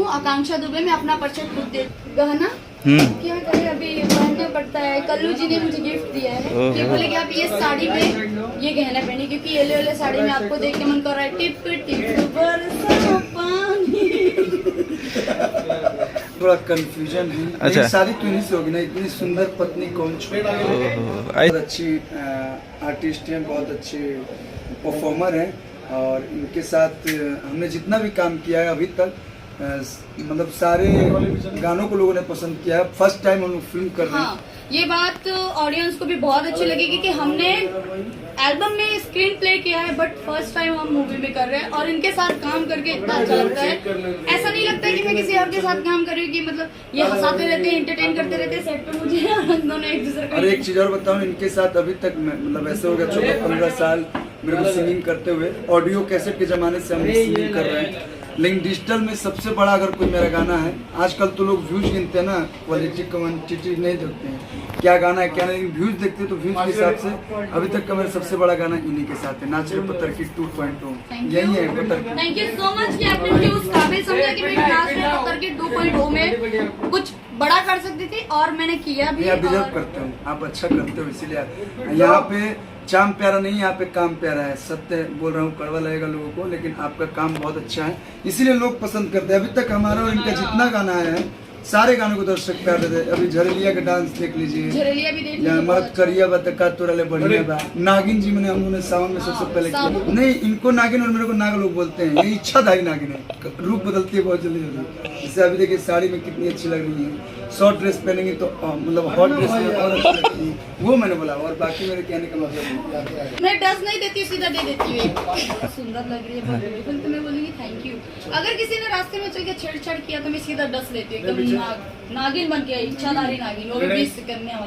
हूँ आकांक्षा दुबे, मैं अपना परिचय खुद दे। गहना क्या करें, अभी पहनना पड़ता है। कल्लू जी ने मुझे गिफ्ट दिया है, ये बोले कि आप ये साड़ी में ये गहना पहने, क्योंकि येलो येलो साड़ी में आपको देख के मन कर रहा है टिप टिप बरसा पानी। थोड़ा कंफ्यूजन है। अच्छा। शादी तो इन्हीं से होगी ना, इतनी सुंदर पत्नी कौन छोड़ेगा। बहुत अच्छी आर्टिस्ट हैं, बहुत अच्छे परफॉर्मर हैं, और इनके साथ हमने जितना भी काम किया है अभी तक, मतलब सारे गानों को लोगों ने पसंद किया है। फर्स्ट टाइम हम लोग फिल्म कर रहे हैं। हाँ, ये बात ऑडियंस को भी बहुत अच्छी लगेगी कि हमने एल्बम में स्क्रीन प्ले किया है, बट फर्स्ट टाइम हम मूवी में कर रहे हैं, और इनके साथ काम करके इतना अच्छा लगता है। ऐसा नहीं लगता है कि मैं किसी और के साथ काम कर रही हूँ, कि मतलब ये हंसाते रहते हैं, एंटरटेन करते रहते हैं सेट पे मुझे, हम दोनों एक दूसरे को। और एक चीज और बताऊं, इनके साथ अभी तक मतलब ऐसे हो गया 14-15 साल मेरे को सिंगिंग करते हुए। ऑडियो कैसेट के जमाने से हम सिंगिंग कर रहे हैं, लेकिन डिजिटल में सबसे बड़ा अगर कोई मेरा गाना है, आजकल तो लोग व्यूज गिनते हैं ना, क्वालिटी क्वांटिटी नहीं देखते हैं क्या गाना है क्या नहीं, लेकिन व्यूज देखते हैं। तो व्यूज के हिसाब से अभी तक का मेरा सबसे बड़ा गाना इन्हीं के साथ है, नाच रे पत्थर की 2.0। यही है पत्थर की। थैंक यू सो मच कि आपने मुझे उस काबिल समझा कि मैं नाच रे पत्थर की 2.0 में कुछ बड़ा कर सकती थी, और मैंने किया भी। आप डिजर्व करते हो, आप अच्छा करते हो, इसीलिए यहाँ पे चाम प्यारा नहीं, यहाँ पे काम प्यारा है। सत्य बोल रहा हूँ, कड़वा लगेगा लोगों को, लेकिन आपका काम बहुत अच्छा है, इसीलिए लोग पसंद करते हैं। अभी तक हमारा और इनका जितना गाना आया है, सारे गानों को दर्शक प्यार देते हैं। अभी झरलिया का डांस देख लीजिए, झरलिया भी देख लीजिए, मर्द करिया बतका तोरले बढ़िया बा। नागिन जी मैंने हम लोगों ने सावन में सबसे पहले किया। नहीं, इनको नागिन और मेरे को नाग लोग बोलते हैं, ये इच्छाधारी नागिन है, रूप बदलती है बहुत जल्दी जल्दी। जैसे अभी देखिए साड़ी में कितनी अच्छी लग रही है, शॉर्ट ड्रेस पहनेंगे तो मतलब हॉट ड्रेस में और अच्छी लगती है, वो मैंने बोला। और बाकी मेरे कहने का मतलब मैं डस नहीं देती, सीधा दे देती हूँ। सुंदर लग रही है, बहुत ब्यूटीफुल, तो मैं बोलूंगी थैंक यू। अगर किसी ने रास्ते में चल के छेड़छाड़ किया तो मैं सीधा डस लेती हूँ, एकदम नागिन बन के, इच्छाधारी नागिन, वो भी 20 करने वाली।